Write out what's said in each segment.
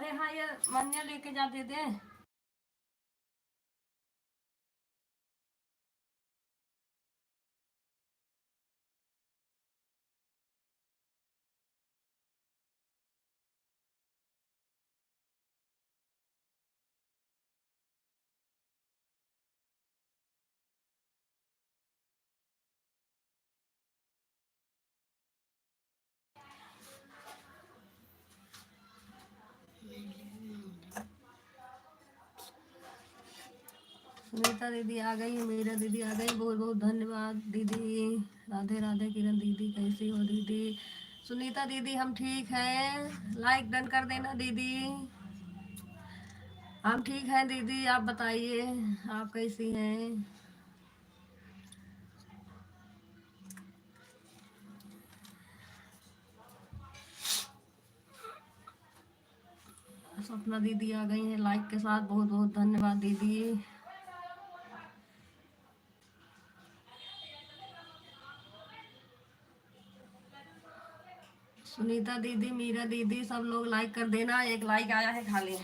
अरे हाँ, ये मन्या लेके जा दे दे। सुनीता दीदी आ गई, मीरा दीदी आ गई, बहुत बहुत धन्यवाद दीदी। राधे राधे किरण दीदी, कैसी हो दीदी? सुनीता दीदी हम ठीक हैं, लाइक डन कर देना दीदी। हम ठीक हैं दीदी, आप बताइए आप कैसी हैं? सपना दीदी आ गई हैं लाइक के साथ, बहुत बहुत धन्यवाद दीदी। सुनीता दीदी, मीरा दीदी, सब लोग लाइक कर देना, एक लाइक आया है खाली।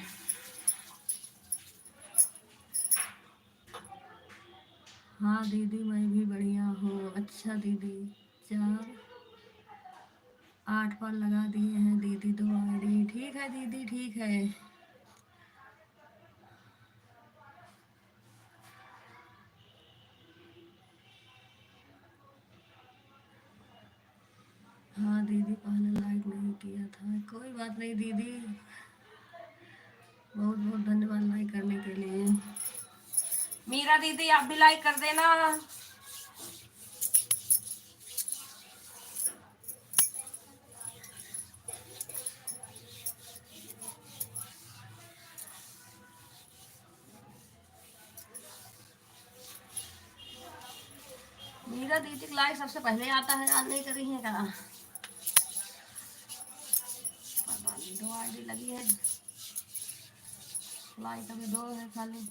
हाँ दीदी मैं भी बढ़िया हूँ। अच्छा दीदी, 4 8 पर लगा दिए हैं दीदी, 2 आईडी। ठीक है दीदी, ठीक है। हाँ दीदी, पहले लाइक नहीं किया था, कोई बात नहीं दीदी, बहुत बहुत धन्यवाद लाइक करने के लिए। मीरा दीदी आप भी लाइक कर देना। मीरा दीदी का लाइक सबसे पहले आता है, आज नहीं करी है क्या? पता नहीं, 2 आईडी लगी है, लाइक अभी 2 है खाली।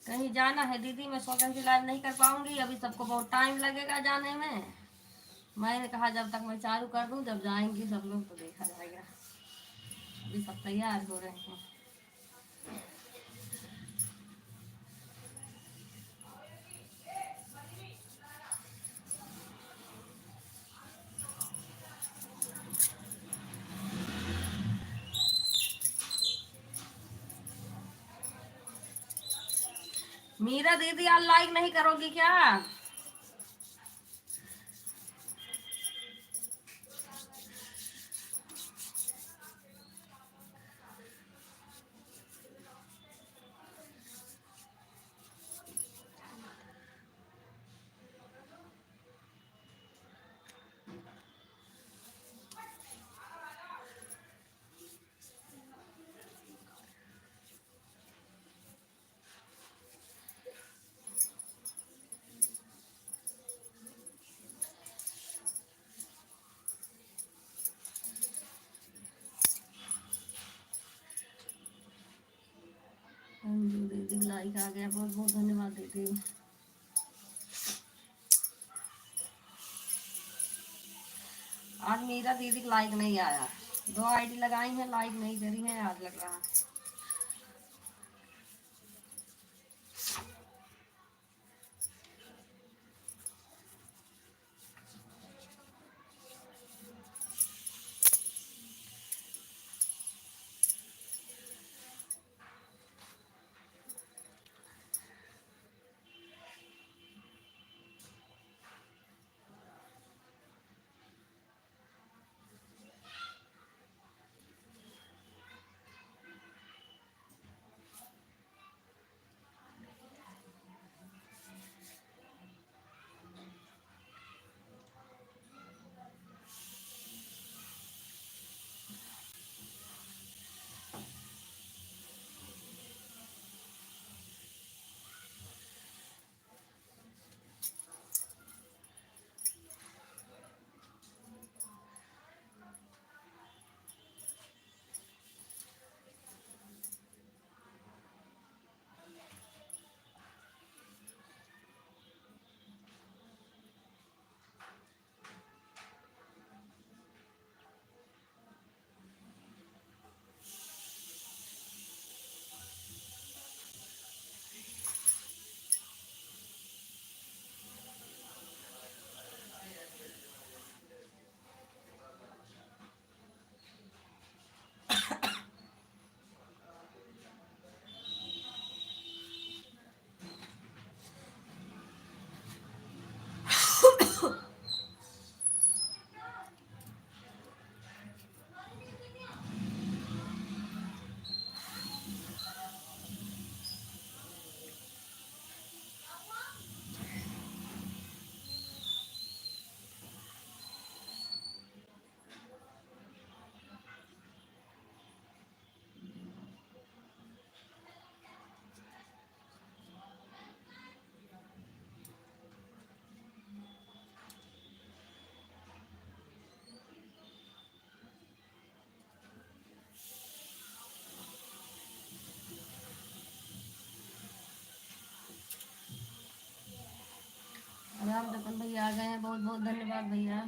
कहीं जाना है दीदी, मैं सोचा कि लाइव नहीं कर पाऊंगी, अभी सबको बहुत टाइम लगेगा जाने में। मैंने कहा जब तक मैं चालू कर दूं, जब जाएंगी सब लोग तो देखा जाएगा। अभी सब तैयार हो रहे हैं। मीरा दीदी आज लाइक नहीं करोगी क्या? दीदी लाइक आ गया, बहुत बहुत धन्यवाद दीदी। आज मीरा दीदी का लाइक नहीं आया, 2 आईडी लगाई है, लाइक नहीं करी है, आज लग रहा है। आ गए हैं, बहुत बहुत धन्यवाद भैया।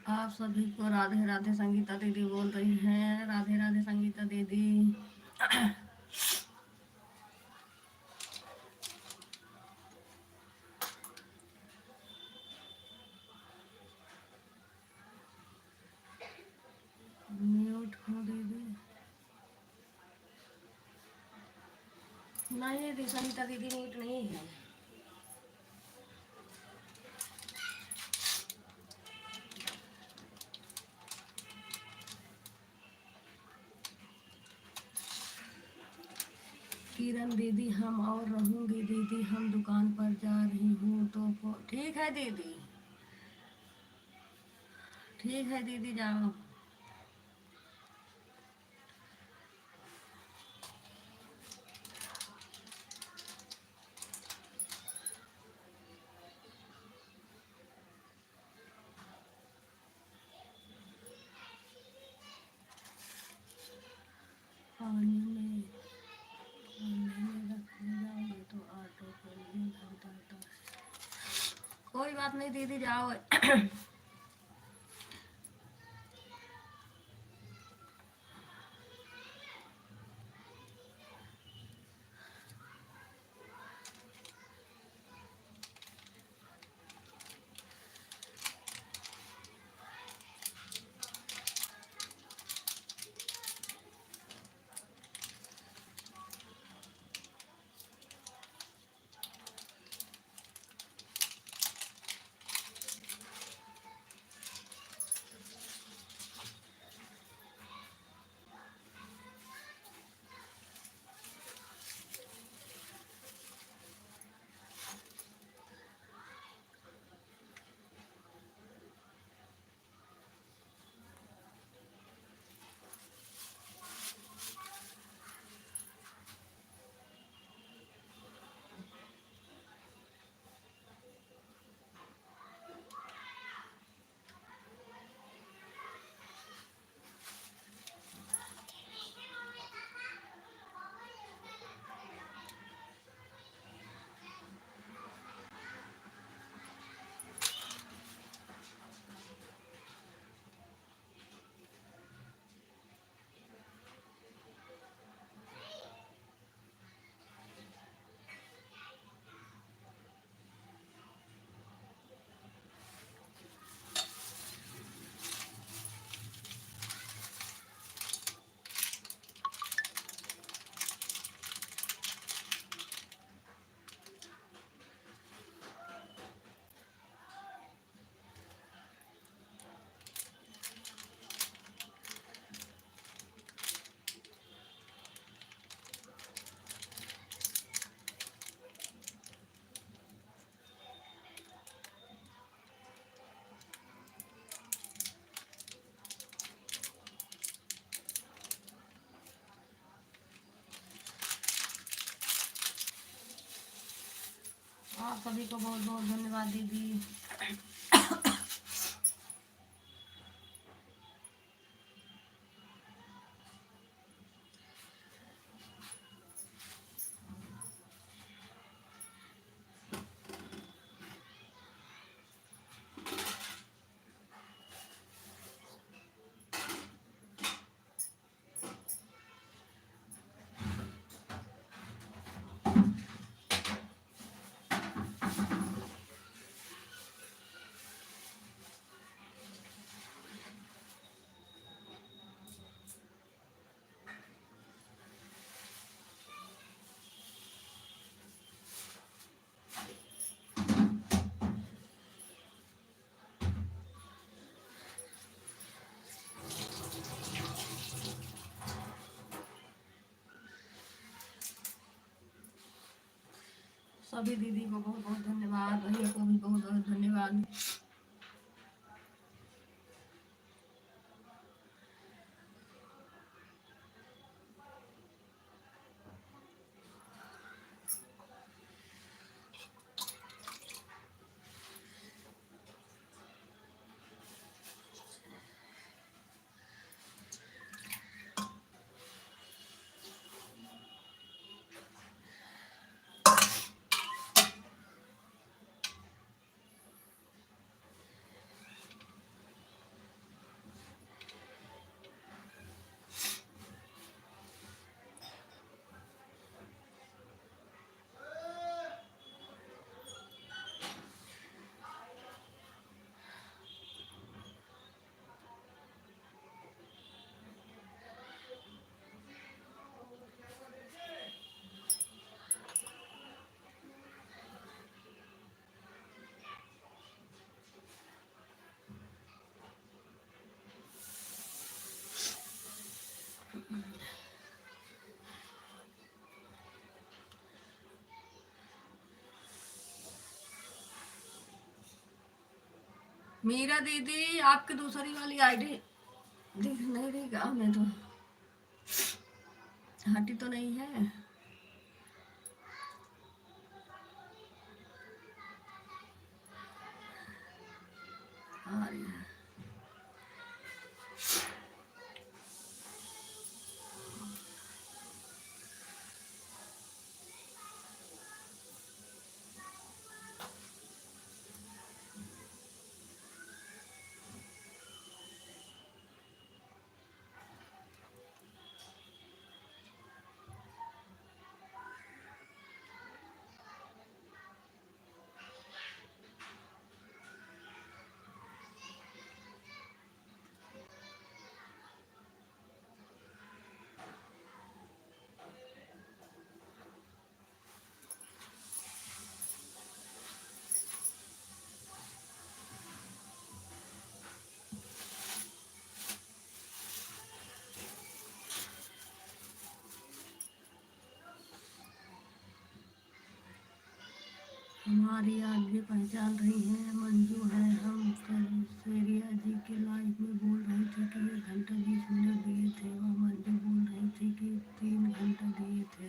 आप सभी को राधे राधे। संगीता दीदी बोल रही हैं। राधे राधे संगीता दीदी। म्यूट हो दीदी। नहीं दीदी, संगीता दीदी म्यूट नहीं है। किरण दीदी, हम और रहूंगी दीदी, हम दुकान पर जा रही हूँ तो ठीक है दीदी। ठीक है दीदी, जाओ। पानी में रखने जाओगे तो ऑटो के लिए घंटा तो। कोई बात नहीं दीदी, जाओ। आप सभी को बहुत बहुत धन्यवाद दीदी। सभी दीदी को बहुत बहुत धन्यवाद। भैया को भी बहुत बहुत धन्यवाद। मीरा दीदी आपकी दूसरी वाली आईडी दिख नहीं रही क्या? मैं तो हटी तो नहीं है। आ रही है। हमारी आज भी पहचान रही है, मंजू है। हम सेरिया जी के लाइव में बोल रहे थे कि 1 घंटा 20 मिनट दिए थे, वह मंजू बोल रही थी कि 3 घंटा दिए थे।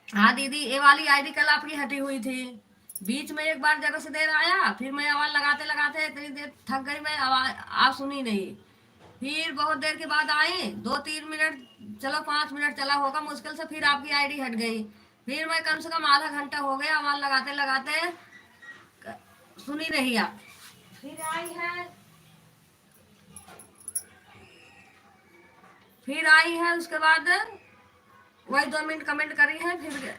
हाँ दीदी, ये वाली आईडी कल आपकी हटी हुई थी। बीच में एक बार जरा से देर आया, फिर मैं आवाज लगाते लगाते इतनी देर थक गई, मैं आवाज आप सुनी नहीं। फिर बहुत देर के बाद आई, 2-3 मिनट, चलो 5 मिनट चला होगा मुश्किल से, फिर आपकी आईडी हट गई। फिर मैं कम से कम आधा घंटा हो गया आवाज लगाते लगाते, सुनी रही आप। फिर आई है, फिर आई है उसके बाद वही 2 मिनट कमेंट करी है, फिर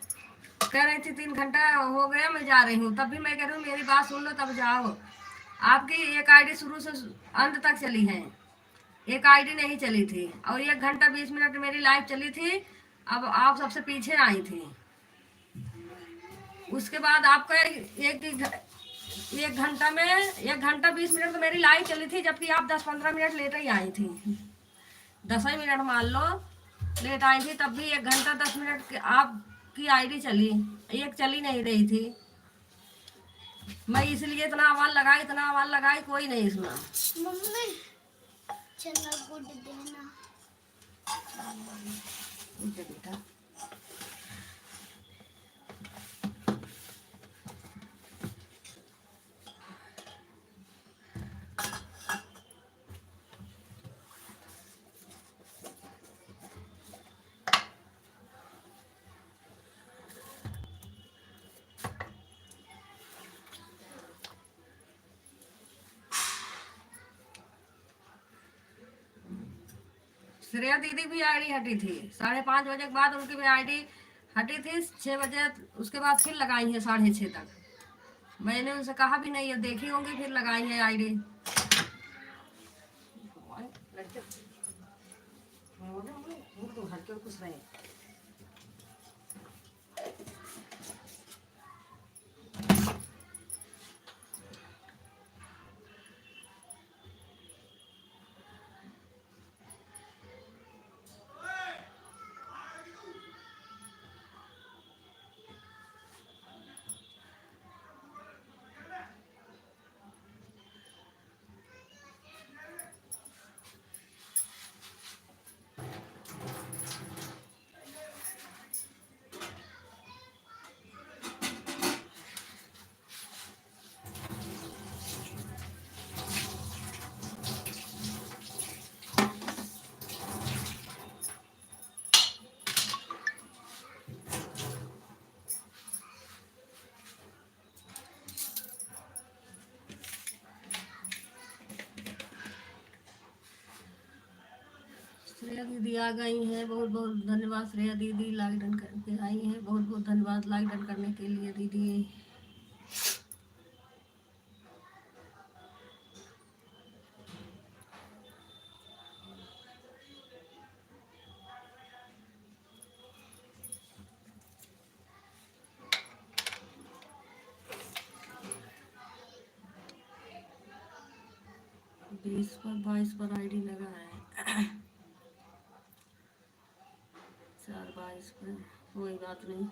कह रही थी 3 घंटा हो गया मैं जा रही हूँ। तब भी मैं कह रही हूँ मेरी बात सुन लो तब जाओ। आपकी एक आईडी शुरू से अंत तक चली है, एक आईडी नहीं चली थी, और 1 घंटा 20 मिनट मेरी लाइव चली थी। अब आप सबसे पीछे आई थी। उसके बाद आपका 1 घंटा में 1 घंटा 20 मिनट तो मेरी लाइव चली थी, जबकि आप 10-15 मिनट लेट ही आई थी। 10 ही मिनट मान लो लेट आई थी, तब भी 1 घंटा 10 मिनट आपकी आईडी चली, एक चली नहीं रही थी। मैं इसलिए इतना आवाज लगाई, कोई नहीं सुना। मम्मी चना गुड देना। बेटा श्रेया दीदी भी आईडी हटी थी 5:30 बजे के बाद, उनकी भी आईडी हटी थी 6 बजे। उसके बाद फिर लगाई है 6:30 तक। मैंने उनसे कहा भी नहीं है, देखी होंगी फिर लगाई है आईडी। कुछ नहीं। श्रेया दीदी आ गई हैं, बहुत बहुत धन्यवाद। श्रेया दीदी लाइक डन करके आई हैं, बहुत बहुत धन्यवाद लाइक डन करने के लिए दीदी। बीस पर 22 पर आईडी लगा है। 4-22 पर कोई बात नहीं।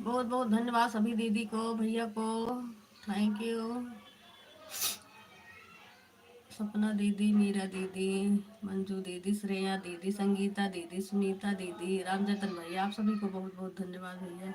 बहुत बहुत धन्यवाद सभी दीदी को, भैया को। Thank you. सपना दीदी, मीरा दीदी, मंजू दीदी, श्रेया दीदी, संगीता दीदी, सुनीता दीदी, रामजतन भैया, आप सभी को बहुत बहुत धन्यवाद भैया।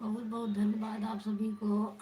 बहुत बहुत धन्यवाद आप सभी को।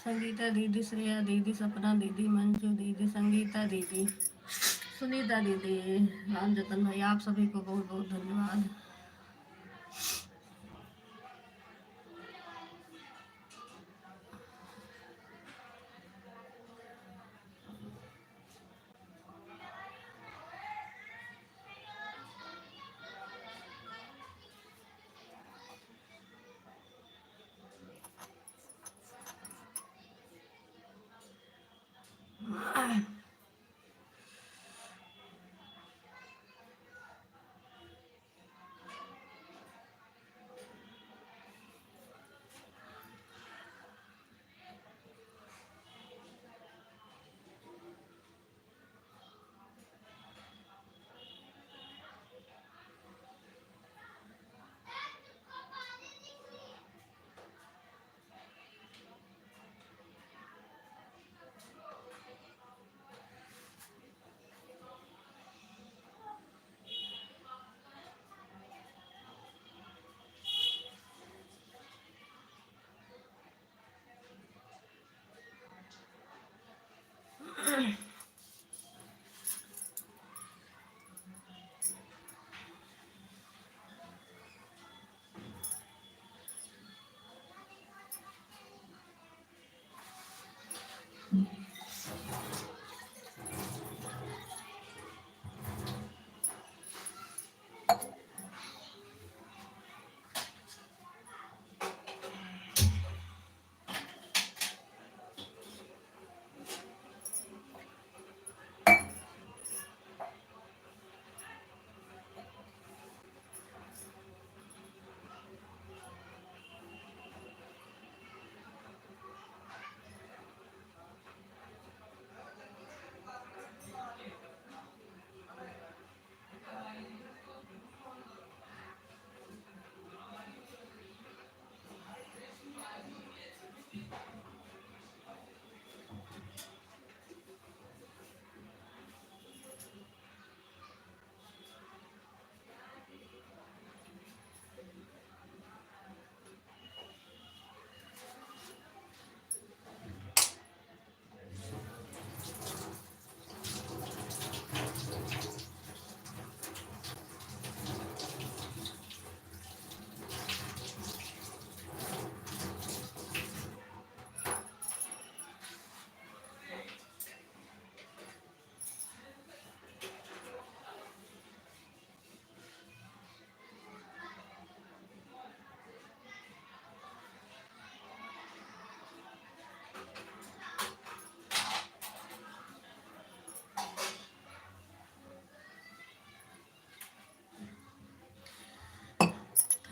संगीता दीदी, श्रेया दीदी, सपना दीदी, मंजू दीदी, संगीता दीदी, सुनीता दीदी, राम जतन भाई, आप सभी को बहुत बहुत धन्यवाद।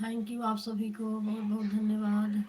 थैंक यू, आप सभी को बहुत बहुत धन्यवाद।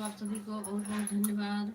आप सभी को बहुत बहुत धन्यवाद।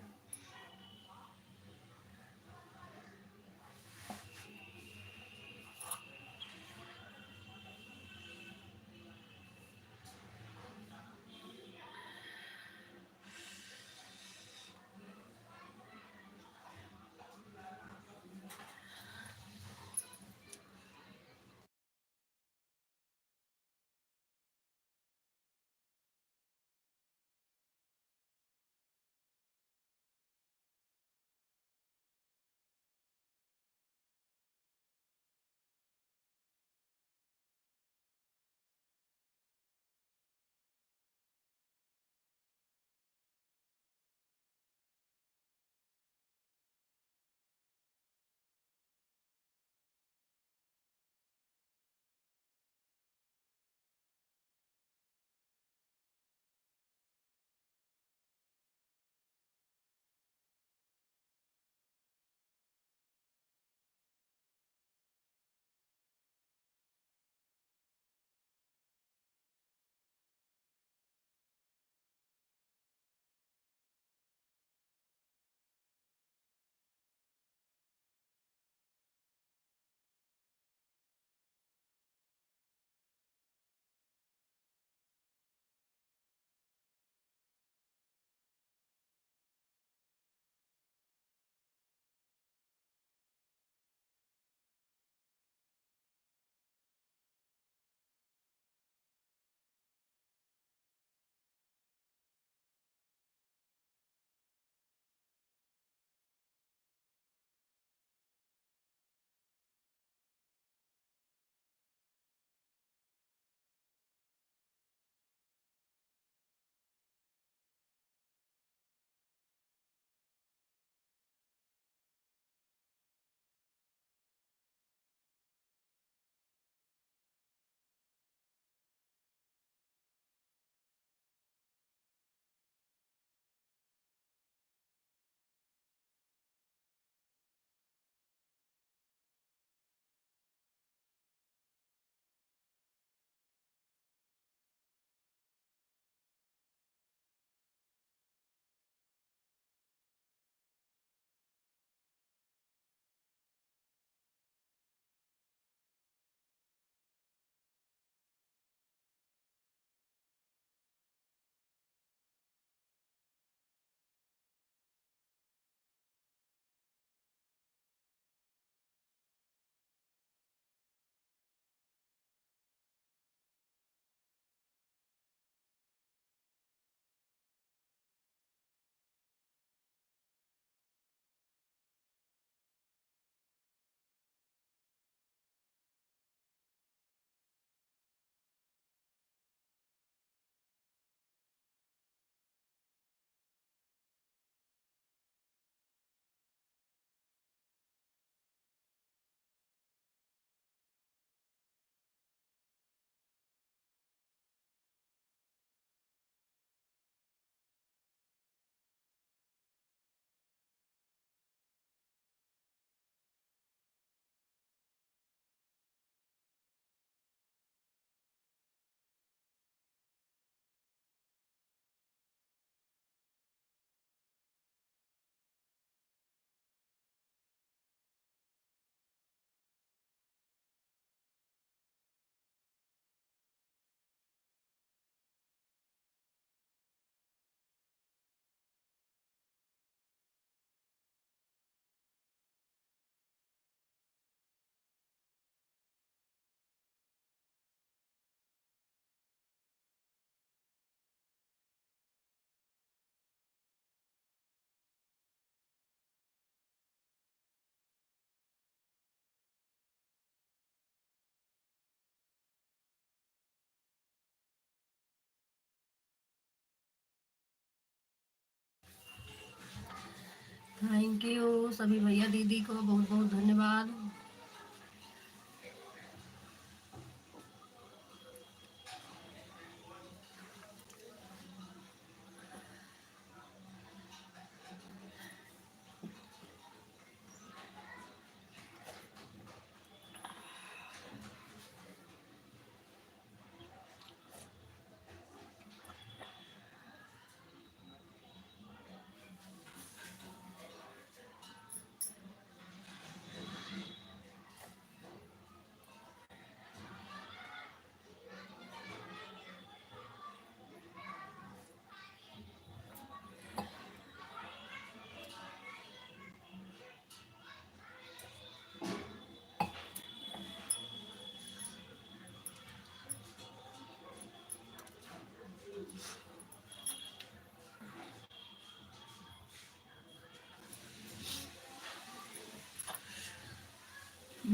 थैंक यू सभी भैया दीदी को बहुत बहुत धन्यवाद।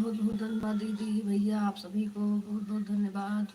बहुत बहुत धन्यवाद दीदी भैया, आप सभी को बहुत बहुत धन्यवाद।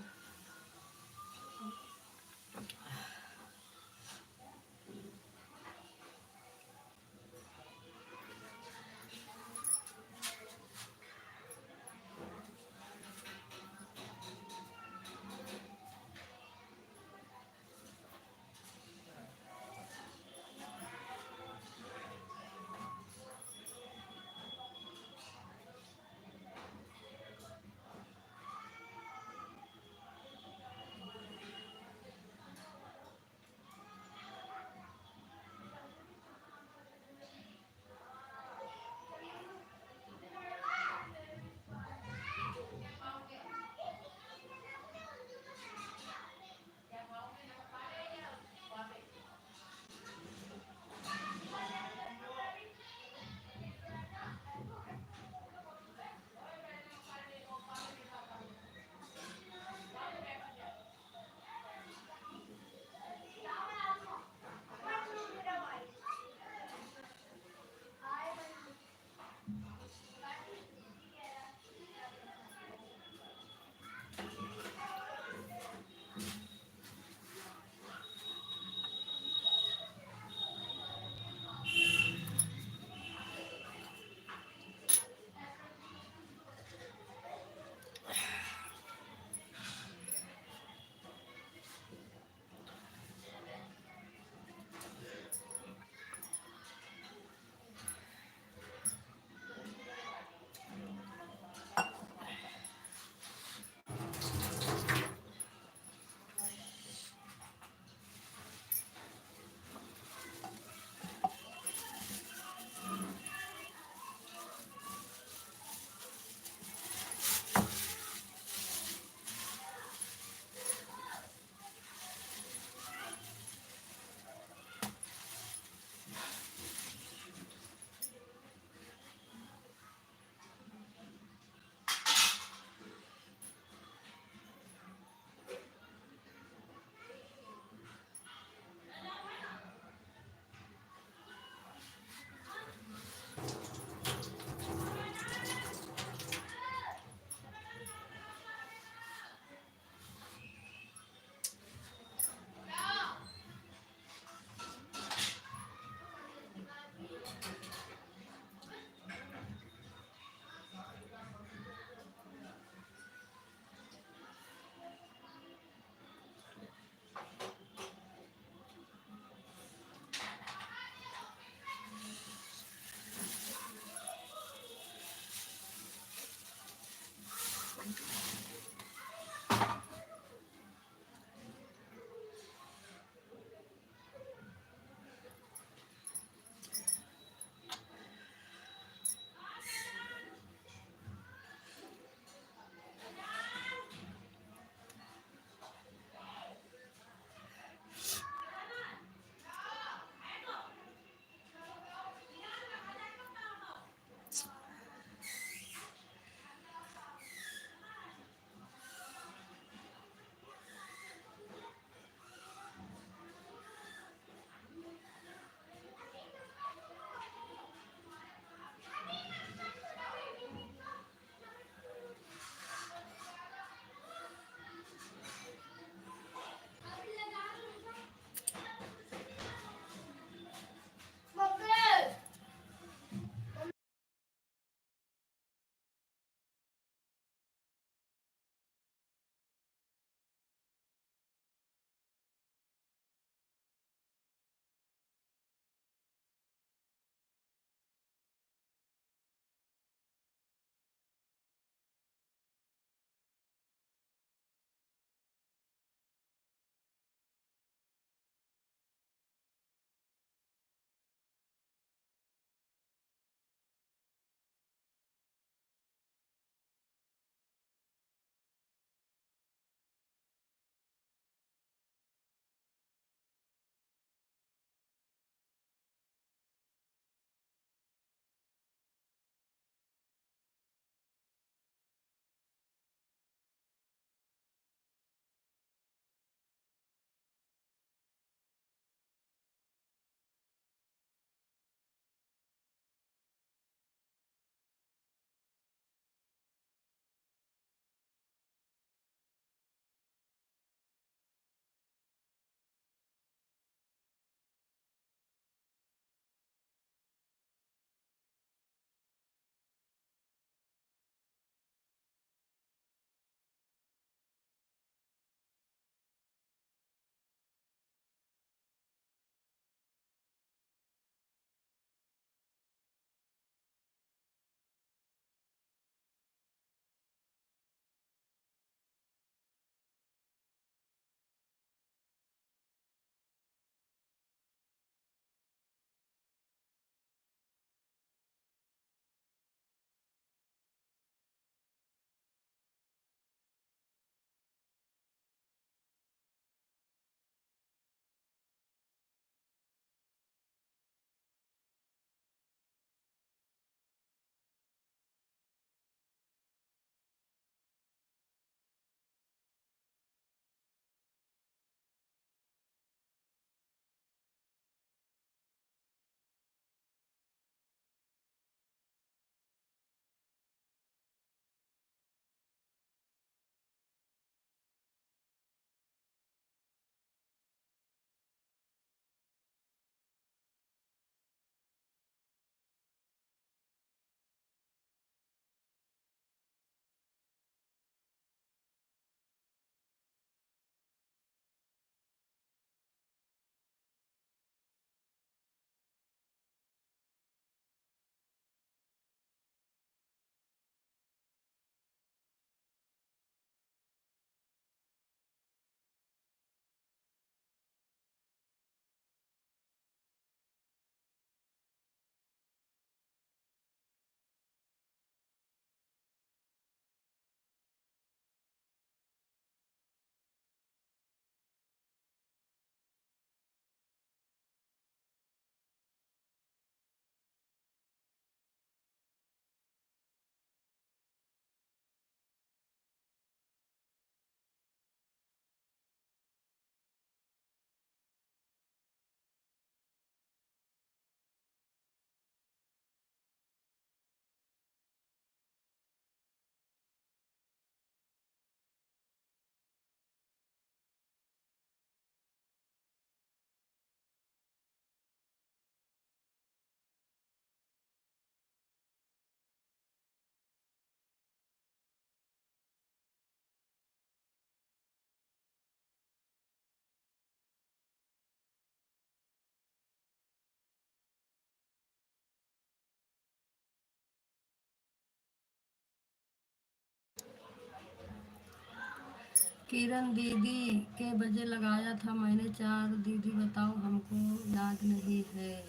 किरण दीदी के बजे लगाया था मैंने 4। दीदी बताओ, हमको याद नहीं है।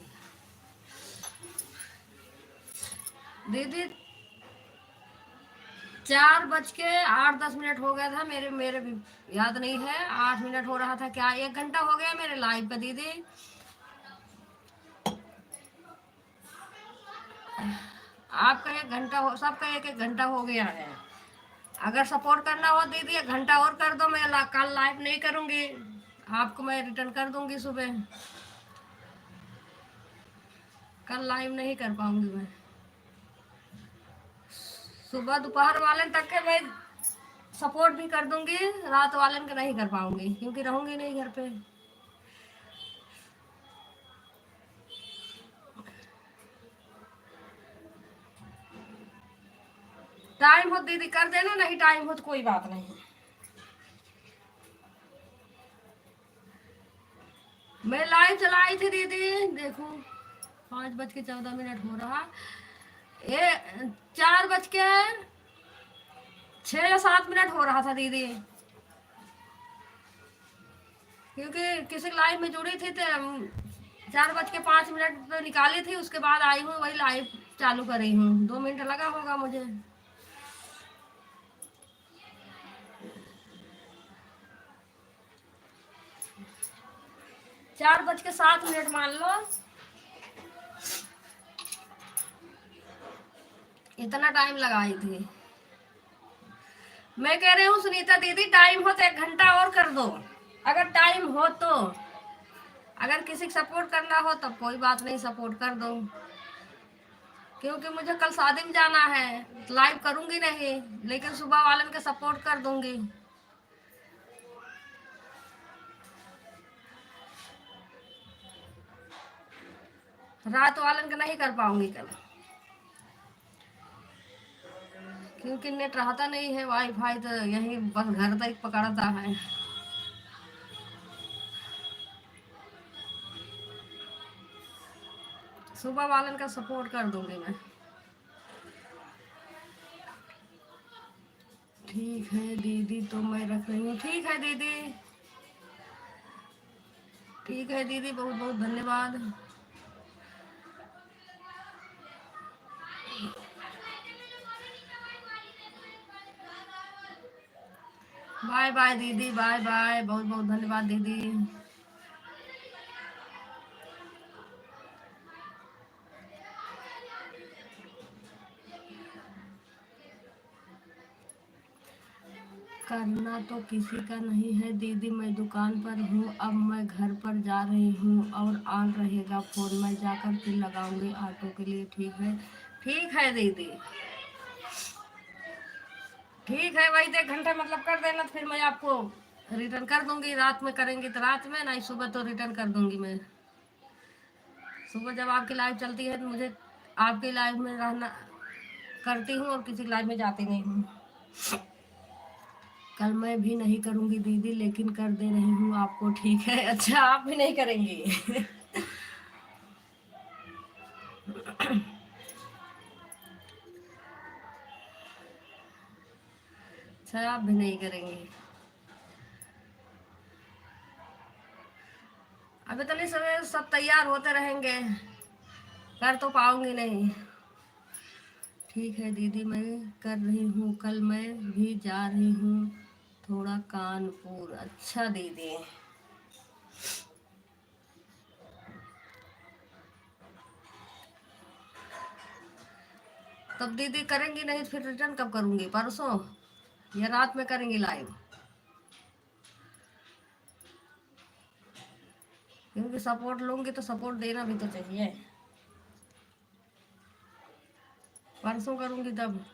दीदी 4:08 हो गया था। मेरे मेरे भी याद नहीं है। 8 मिनट हो रहा था क्या? 1 घंटा हो गया मेरे लाइव का दीदी। आपका 1 घंटा हो, सबका 1-1 घंटा हो गया है। अगर सपोर्ट करना हो दीदी 1 घंटा और कर दो। मैं कल लाइव नहीं करूंगी, आपको मैं रिटर्न कर दूंगी सुबह। कल लाइव नहीं कर पाऊंगी मैं। सुबह दोपहर वाले तक के मैं सपोर्ट भी कर दूंगी, रात वाले का नहीं कर पाऊंगी क्योंकि रहूंगी नहीं घर पे। टाइम हो दीदी कर देना, नहीं टाइम हो तो कोई बात नहीं। मैं लाइव चलाई थी दीदी, देखो 5:14 हो रहा। ये 4:06 या 7 हो रहा था दीदी, क्योंकि किसी लाइव में जुड़ी थी तो 4:05 पे निकाली थी। उसके बाद आई हूँ, वही लाइव चालू कर रही हूँ। 2 मिनट लगा होगा मुझे। 4:07 मान लो, इतना टाइम लगाई थी। मैं कह रही हूँ सुनीता दीदी, टाइम हो तो 1 घंटा और कर दो, अगर टाइम हो तो। अगर किसी को सपोर्ट करना हो तब कोई बात नहीं, सपोर्ट कर दो, क्योंकि मुझे कल शादी में जाना है। लाइव करूंगी नहीं, लेकिन सुबह वालन के सपोर्ट कर दूंगी। रात वालन का नहीं कर पाऊंगी कल, क्योंकि नेट रहता नहीं है। वाईफाई तो यही बस घर तक पकड़ता है। सुबह वालन का सपोर्ट कर दूंगी मैं। ठीक है दीदी, तो मैं रख रही हूँ। ठीक है दीदी, ठीक है दीदी, बहुत बहुत धन्यवाद। बाय बाय दीदी, बाय बाय, बहुत बहुत धन्यवाद दीदी। करना तो किसी का नहीं है दीदी, मैं दुकान पर हूँ, अब मैं घर पर जा रही हूँ और ऑन रहेगा फोन, मैं जाकर फिर लगाऊंगी ऑटो के लिए। ठीक है, ठीक है दीदी, ठीक है। वही 1 घंटा मतलब कर देना, तो फिर मैं आपको रिटर्न कर दूंगी। रात में करेंगी तो रात में, नहीं सुबह तो रिटर्न कर दूंगी मैं। सुबह जब आपकी लाइव चलती है तो मुझे आपकी लाइव में रहना करती हूँ, और किसी लाइव में जाती नहीं हूँ। कल मैं भी नहीं करूंगी दीदी, लेकिन कर दे रही हूँ आपको। ठीक है, अच्छा आप भी नहीं करेंगी? अच्छा आप भी नहीं करेंगी? अभी तो नहीं, सब तैयार होते रहेंगे, कर तो पाऊंगी नहीं। ठीक है दीदी, मैं कर रही हूँ, कल मैं भी जा रही हूँ थोड़ा कानपुर। अच्छा दीदी, तब दीदी करेंगी नहीं तो फिर रिटर्न कब करूंगी? परसों या रात में करेंगी लाइव? क्योंकि सपोर्ट लूंगी तो सपोर्ट देना भी तो चाहिए। परसों करूंगी तब।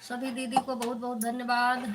सभी दीदी को बहुत बहुत धन्यवाद।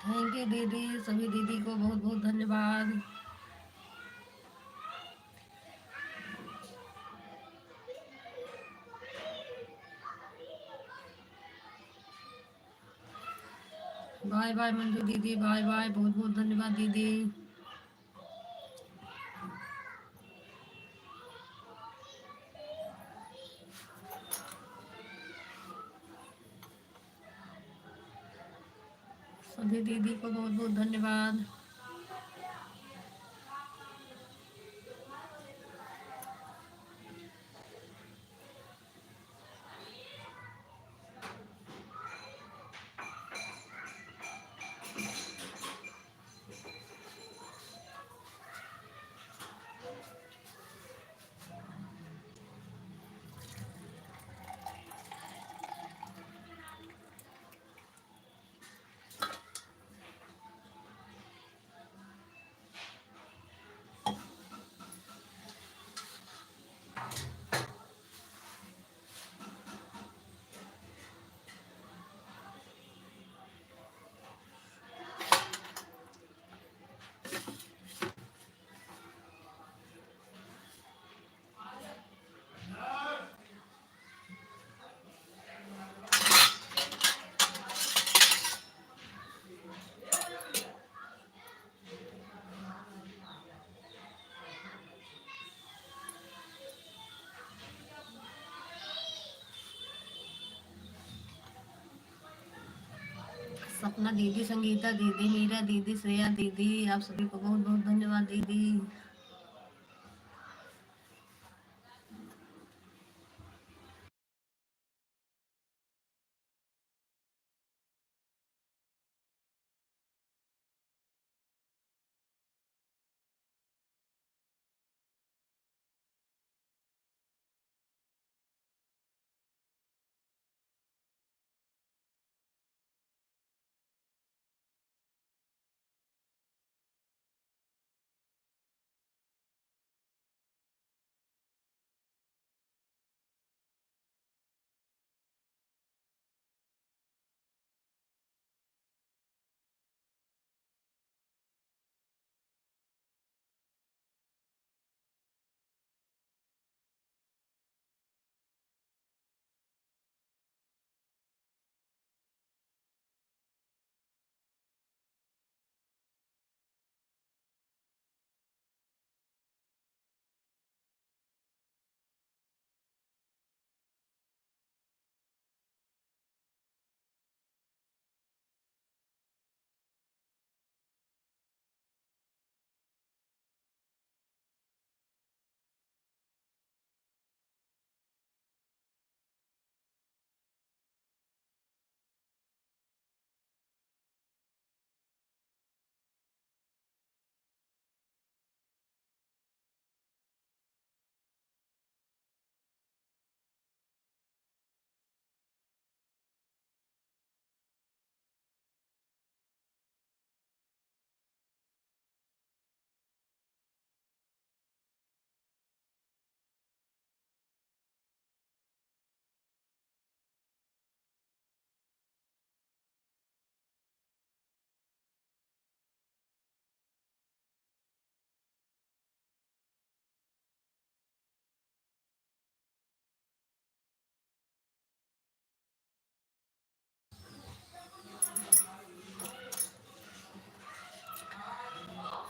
थैंक यू दीदी, सभी दीदी को बहुत बहुत धन्यवाद। बाय बाय मंजू दीदी, बाय बाय, बहुत बहुत धन्यवाद दीदी। सभी दीदी को बहुत बहुत धन्यवाद। सपना दीदी, संगीता दीदी, मीरा दीदी, श्रेया दीदी, आप सभी को बहुत बहुत धन्यवाद दीदी।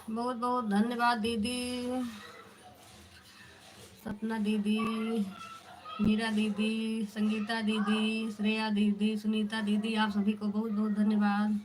बहुत बहुत धन्यवाद दीदी, सपना दीदी, मीरा दीदी, संगीता दीदी, श्रेया दीदी, सुनीता दीदी, आप सभी को बहुत बहुत धन्यवाद।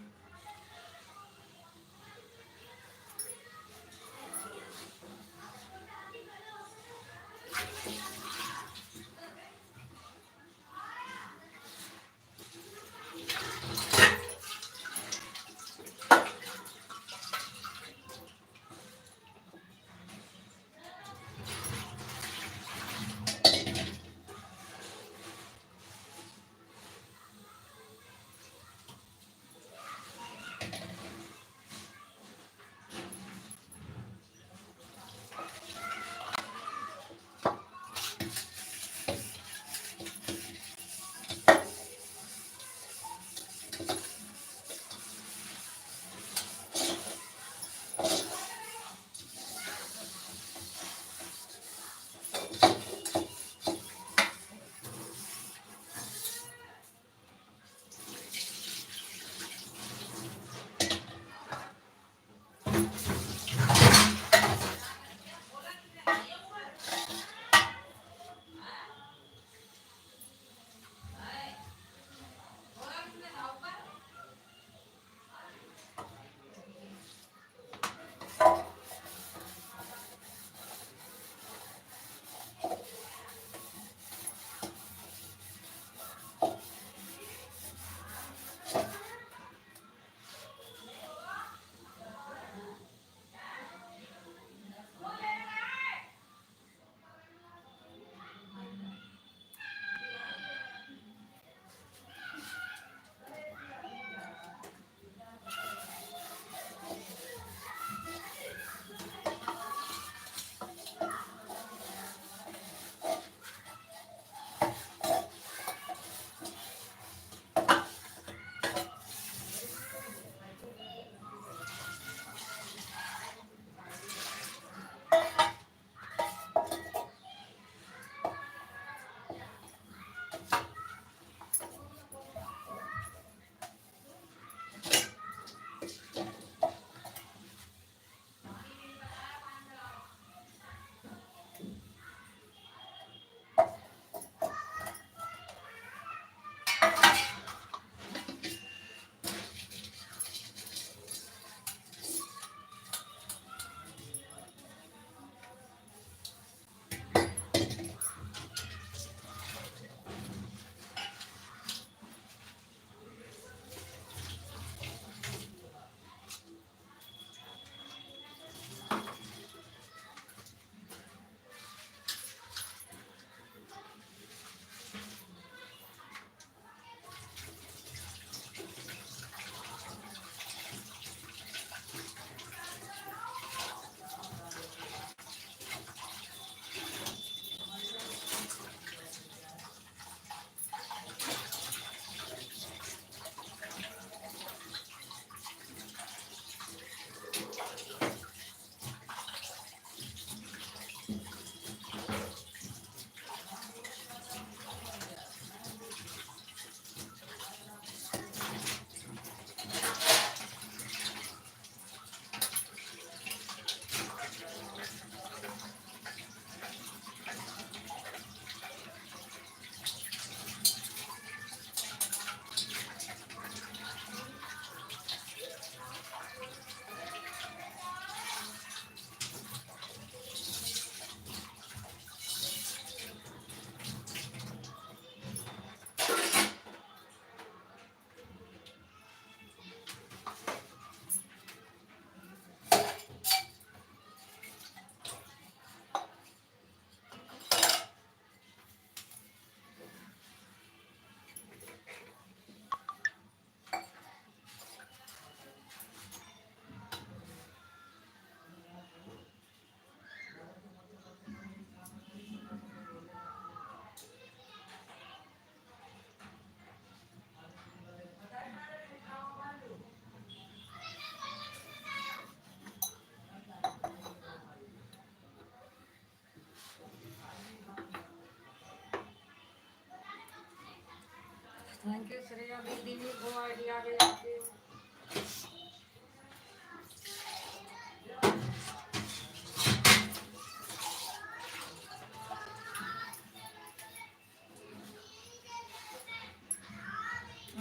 थैंक यू श्रेया दीदी भी वो आइडिया दे आपके।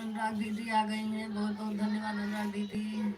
अनुराग दीदी आ गई हैं, बहुत बहुत धन्यवाद अनुराग दीदी।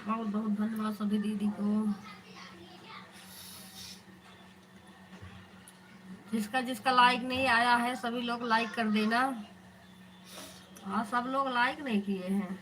बहुत बहुत धन्यवाद सभी दीदी को। जिसका जिसका लाइक नहीं आया है सभी लोग लाइक कर देना। हाँ, सब लोग लाइक नहीं किए हैं।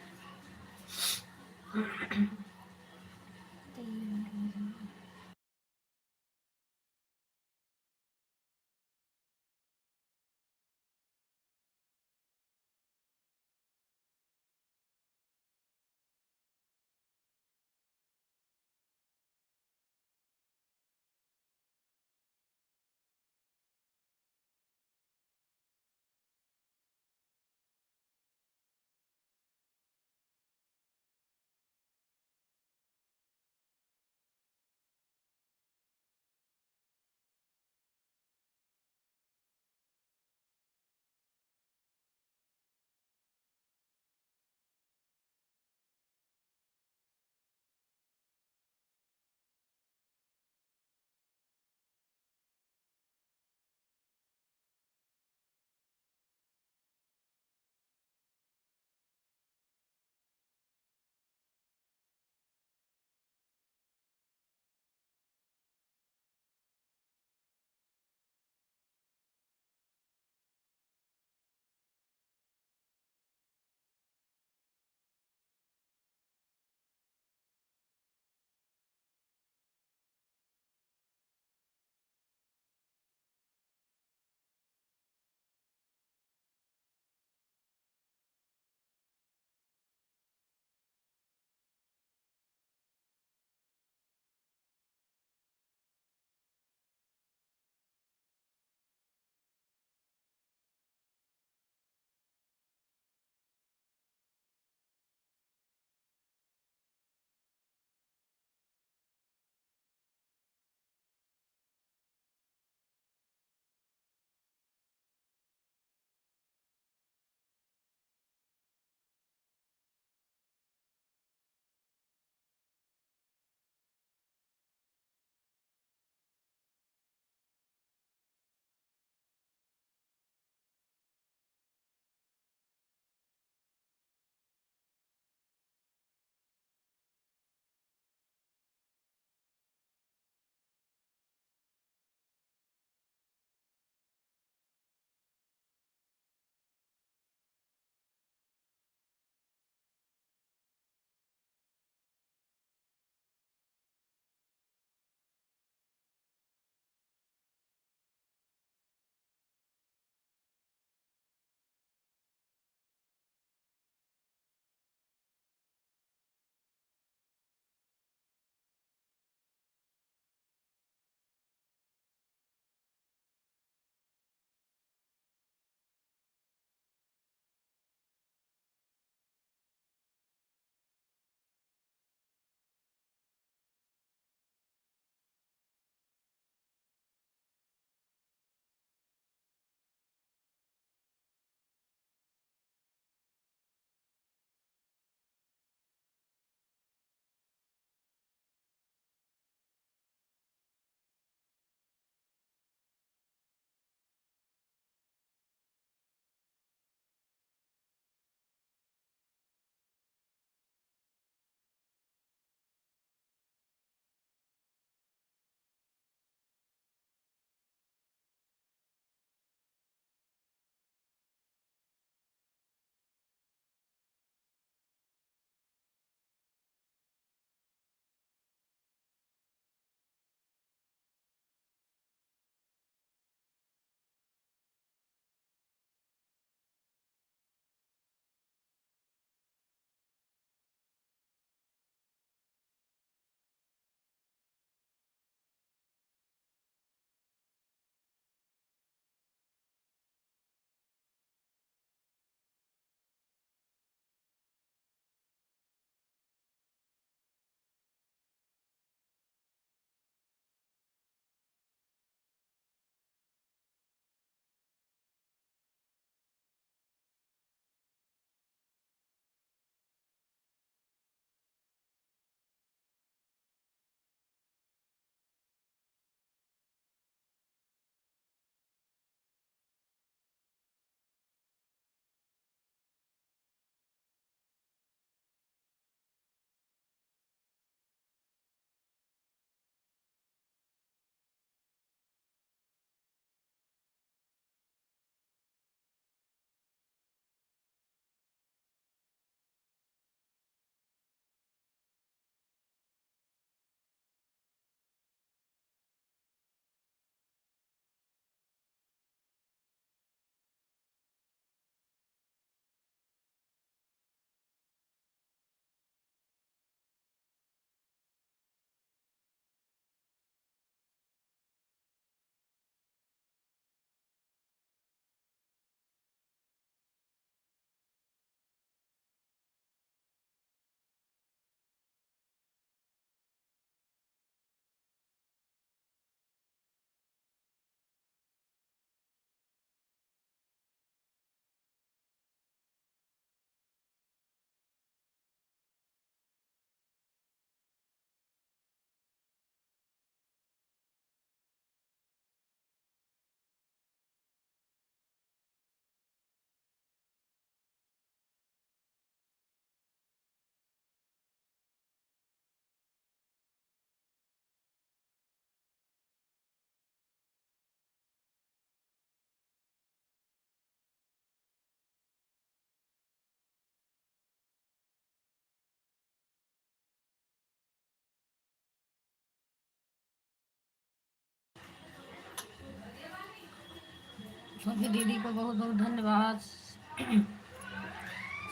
सभी दीदी को बहुत बहुत धन्यवाद।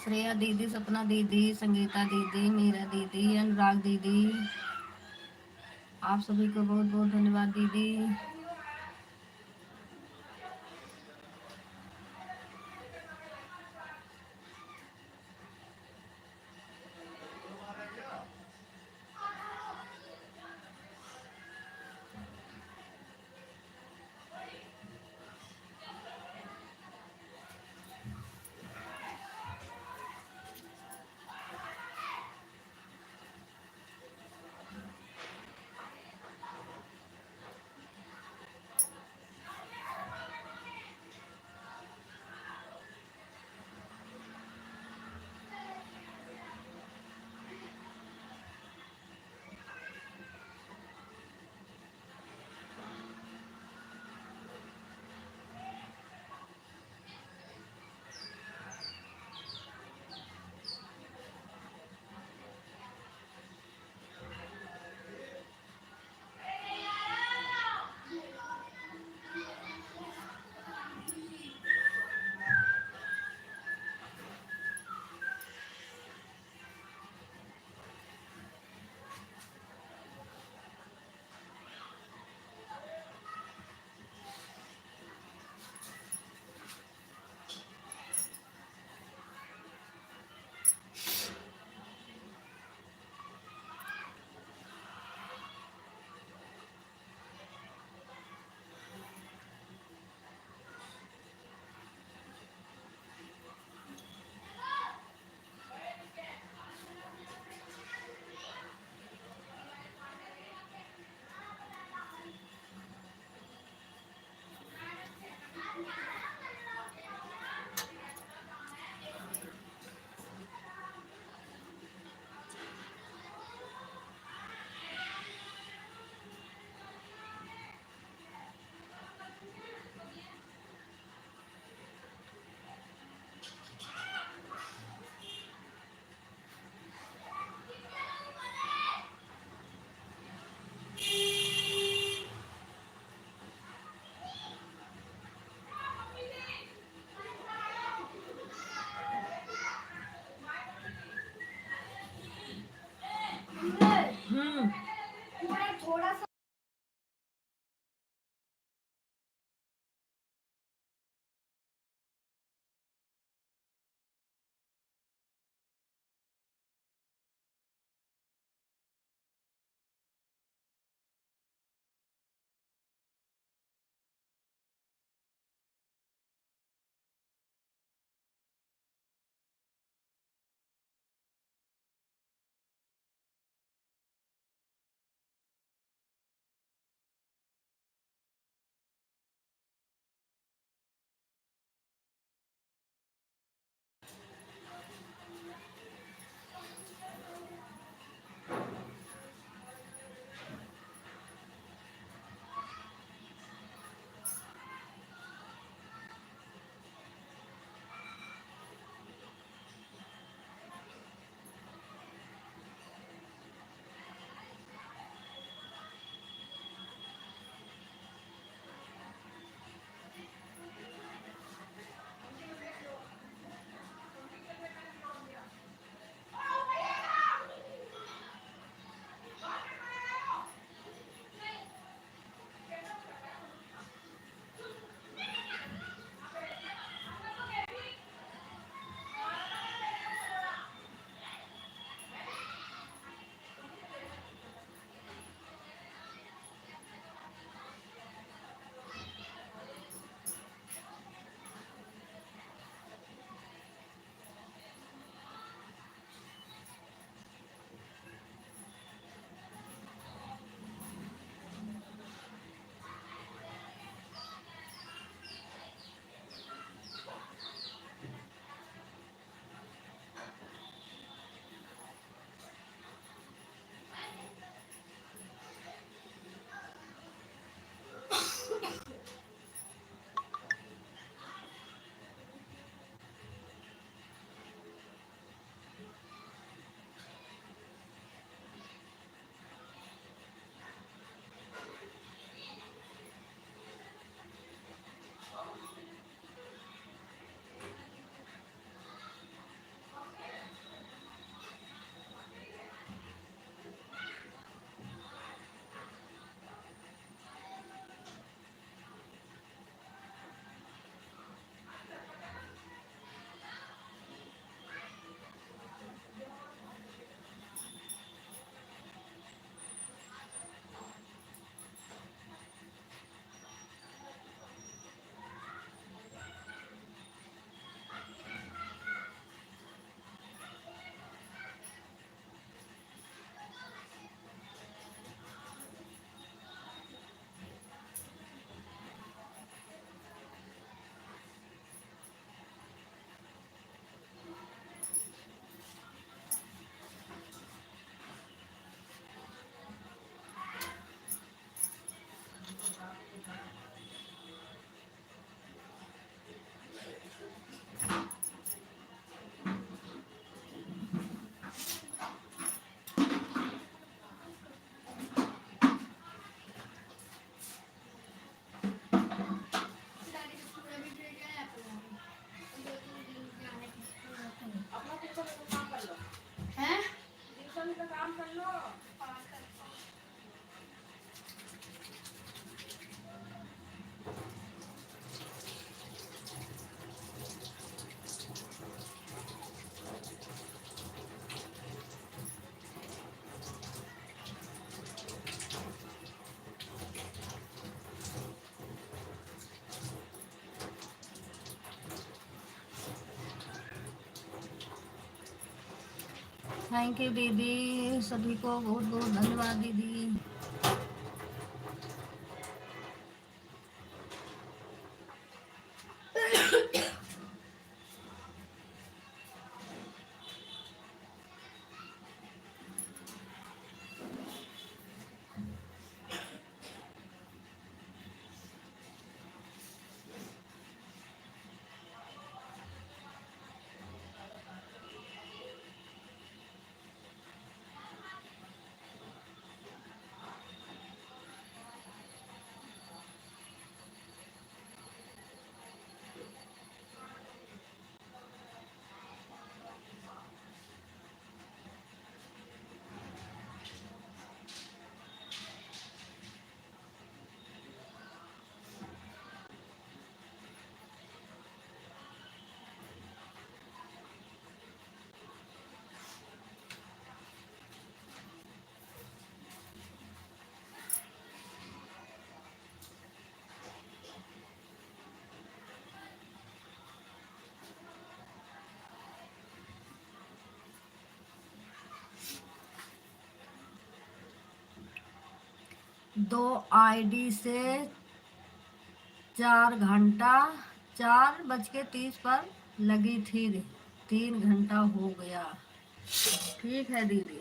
श्रेया दीदी, सपना दीदी, संगीता दीदी, मीरा दीदी, अनुराग दीदी, आप सभी को बहुत बहुत धन्यवाद दीदी। बर्तन का काम कर लो। थैंक यू दीदी, सभी को बहुत बहुत धन्यवाद दीदी। दो आईडी से 4 घंटा 4:30 पर लगी थी, 3 घंटा हो गया। ठीक है दीदी।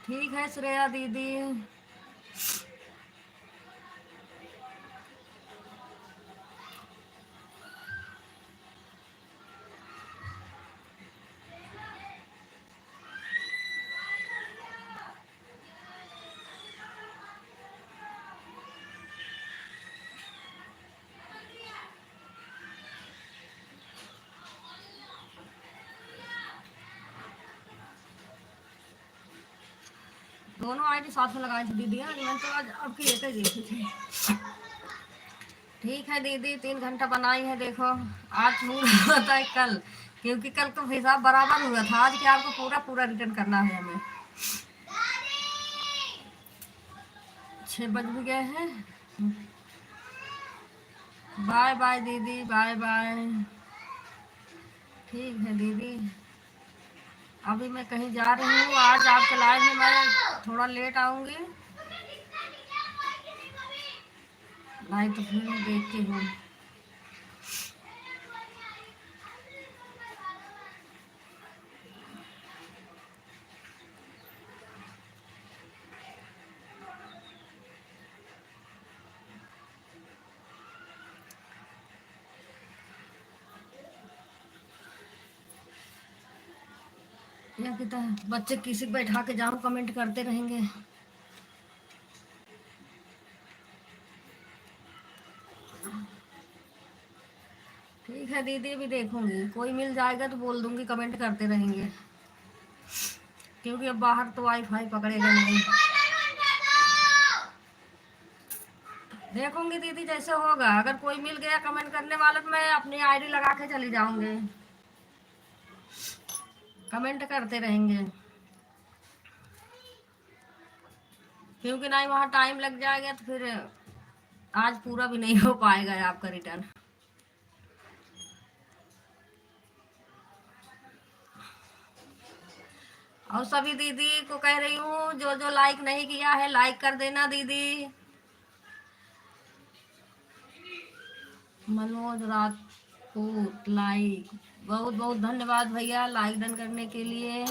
ठीक है श्रेया दीदी। दोनों आईडी साथ में लगाई थी दीदी, मैं तो आज आपकी एक ही देखी थी। ठीक है दीदी, 3 घंटा बनाई है देखो। आज मूड होता है कल, क्योंकि कल तो हिसाब बराबर हुआ था, आज क्या आपको पूरा पूरा रिटर्न करना है हमें। 6 बज भी गए हैं। बाय बाय दीदी, बाय बाय। ठीक है दीदी, अभी मैं कहीं जा रही हूँ, आज आपके लाइव में मैं थोड़ा लेट आऊँगी। लाइव तो फिर मैं देखती हूँ। या कि बच्चे किसी को बैठा के जाऊँ, कमेंट करते रहेंगे। ठीक है दीदी, भी देखूंगी, कोई मिल जाएगा तो बोल दूंगी, कमेंट करते रहेंगे, क्योंकि अब बाहर तो वाईफाई पकड़ेगा नहीं। देखूंगी दीदी जैसे होगा, अगर कोई मिल गया कमेंट करने वाला तो मैं अपनी आईडी लगा के चली जाऊंगी, कमेंट करते रहेंगे, क्योंकि नहीं वहाँ टाइम लग जाएगा तो फिर आज पूरा भी नहीं हो पाएगा आपका रिटर्न। और सभी दीदी को कह रही हूँ, जो जो लाइक नहीं किया है लाइक कर देना दीदी। मनोज राजपूत लाइक, बहुत बहुत धन्यवाद भैया लाइक डन करने के लिए।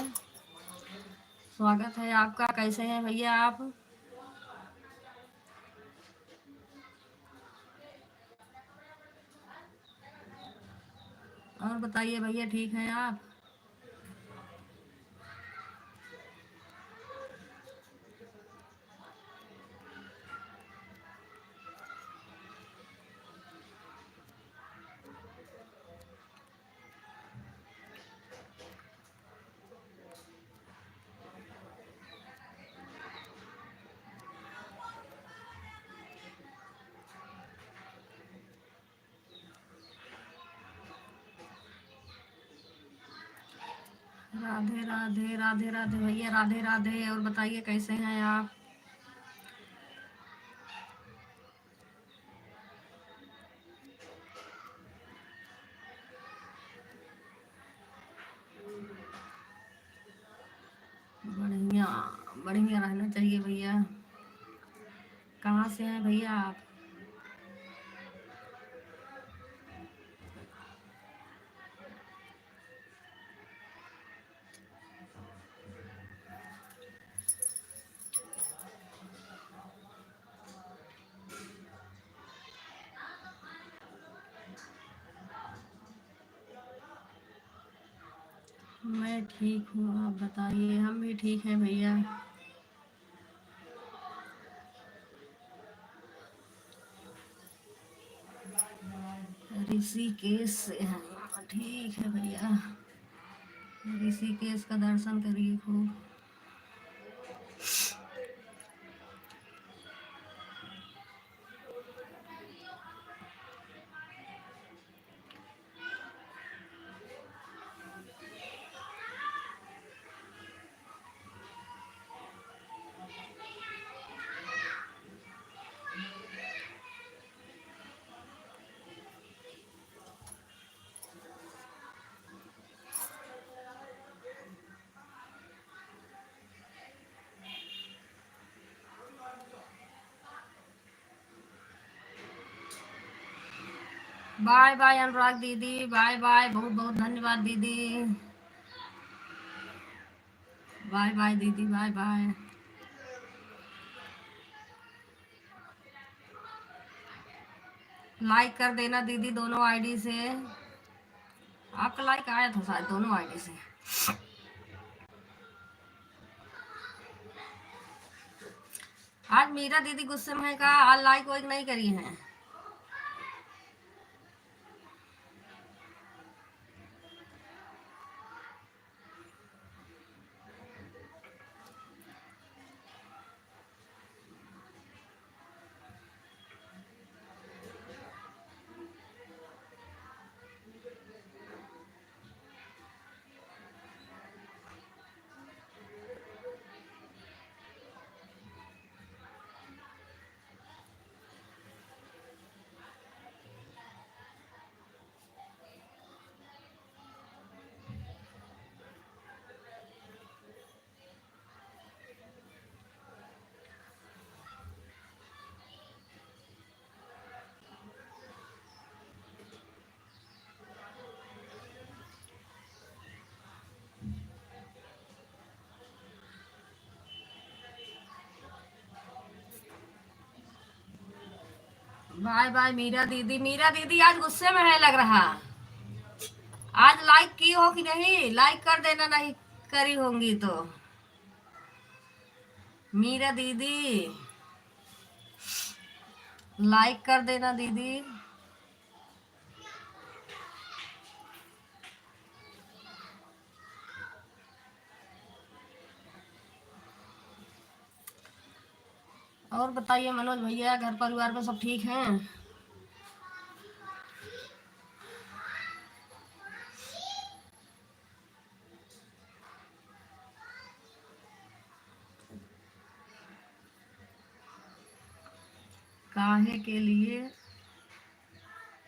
स्वागत है आपका। कैसे हैं भैया आप? और बताइए भैया, ठीक हैं आप? राधे राधे राधे राधे भैया, राधे राधे। और बताइए कैसे हैं आप? बढ़िया, बढ़िया रहना चाहिए भैया। कहाँ से हैं भैया आप? मैं ठीक हूँ, आप बताइए। हम भी ठीक हैं भैया। ऋषिकेश से हैं। ठीक है भैया। ऋषिकेश का दर्शन करिए खूब। बाय बाय अनुराग दीदी, बाय बाय, बहुत बहुत धन्यवाद दीदी। बाय बाय दीदी, बाय बाय। लाइक कर देना दीदी दोनों आईडी से। आपका लाइक आया था शायद दोनों आईडी से। आज मीरा दीदी गुस्से में है का? आज लाइक वाइक नहीं करी है? बाय बाय मीरा दीदी। मीरा दीदी आज गुस्से में है लग रहा। आज लाइक की हो कि नहीं? लाइक कर देना, नहीं करी होंगी तो। मीरा दीदी लाइक कर देना दीदी। और बताइए मनोज भैया, घर परिवार में सब ठीक हैं? काहे के लिए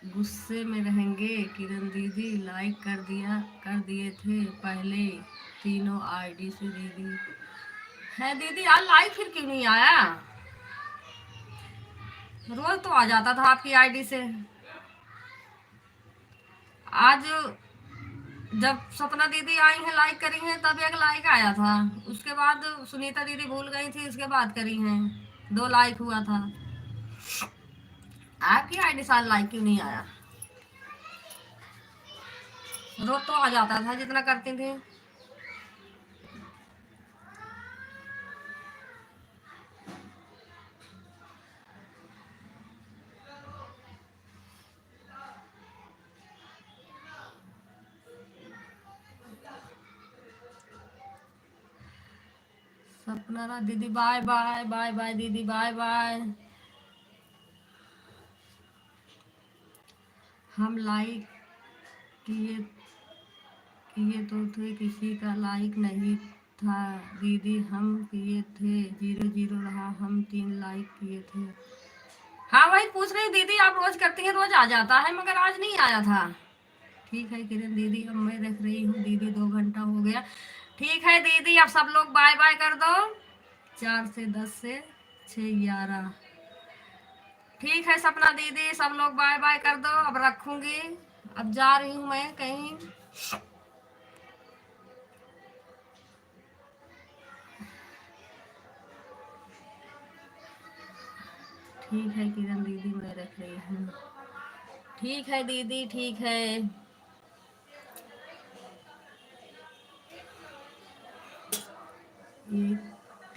गुस्से में रहेंगे? किरण दीदी लाइक कर दिए थे पहले तीनों आईडी से दीदी। है दीदी, आज लाइक फिर क्यों नहीं आया? रोज तो आ जाता था आपकी आईडी से। आज जब सपना दीदी आई है लाइक करी है तब एक लाइक आया था। उसके बाद सुनीता दीदी भूल गई थी, उसके बाद करी हैं। 2 लाइक हुआ था। आपकी आईडी साल लाइक क्यों नहीं आया? रोज तो आ जाता था जितना करती थी। सपना दीदी बाय बाय, बाय बाय दीदी, बाय बाय। हम लाइक किए किए तो थे, किसी का लाइक नहीं था दीदी, हम किए थे, 0-0 रहा, हम 3 लाइक किए थे। हाँ वही पूछ रही दीदी, आप रोज करती हैं, रोज आ जाता है, मगर आज नहीं आया था। ठीक है किरण दीदी, अब मैं रख रही हूँ दीदी, 2 घंटा हो गया। ठीक है दीदी, अब सब लोग बाय बाय कर दो। 4 से 10 से 6-11। ठीक है सपना दीदी, सब लोग बाय बाय कर दो, अब रखूंगी। अब जा रही हूँ मैं कहीं। ठीक है किरण दीदी, मैं रख रही हूँ। ठीक है दीदी, ठीक है। एक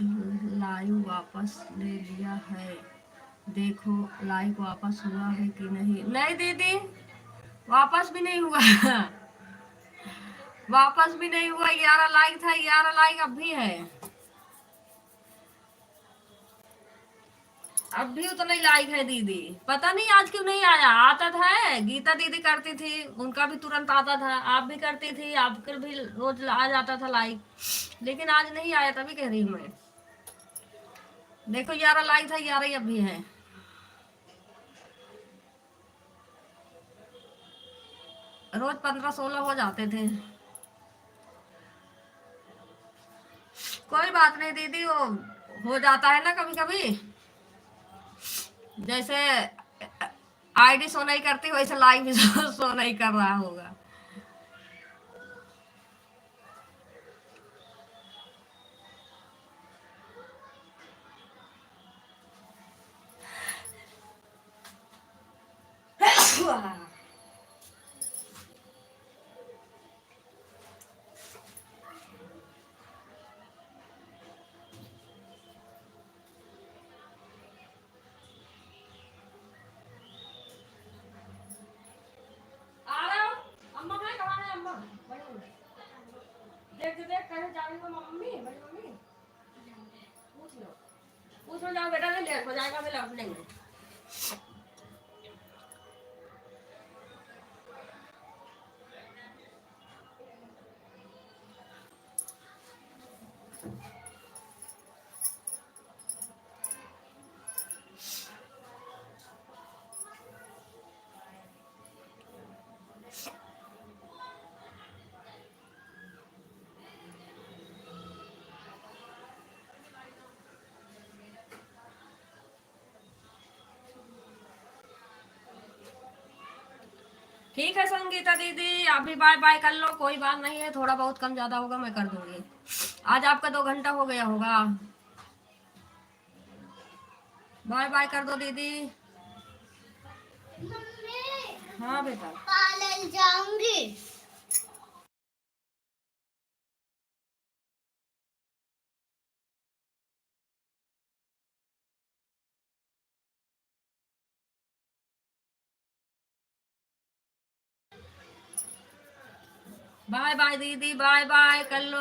लाइव वापस ले लिया है, देखो लाइव वापस हुआ है कि नहीं। नहीं दीदी, वापस भी नहीं हुआ। वापस भी नहीं हुआ। 11 लाइक था, 11 लाइक अब भी है। अब भी उतना ही लाइक है दीदी। पता नहीं आज क्यों नहीं आया। आता था, गीता दीदी करती थी, उनका भी तुरंत आता था। आप भी करती थी, आपके भी रोज आ जाता था लाइक, लेकिन आज नहीं आया, तभी कह रही हूँ मैं। देखो 11 लाइक था, 11 ही अब भी है। रोज 15-16 हो जाते थे। कोई बात नहीं दीदी, वो हो जाता है ना कभी कभी। जैसे आईडी शो नहीं करती, वैसे लाइक भी शो नहीं कर रहा होगा। आ रहे हो? अम्मा है, कहाँ है अम्मा? बड़ी मम्मी। देख देख कहीं जा रही हो मम्मी, बड़ी मम्मी। पूछ लो, पूछ लो, जाओ बेटा, नहीं लेट हो जाएगा, मैं लौट लेंगे। ठीक है संगीता दीदी, आप भी बाय बाय कर लो, कोई बात नहीं है, थोड़ा बहुत कम ज्यादा होगा मैं कर दूंगी। आज आपका 2 घंटा हो गया होगा। बाय बाय कर दो दीदी। हाँ बेटा, पार्लर जाऊंगी। बाय बाय दीदी, बाय बाय कर लो।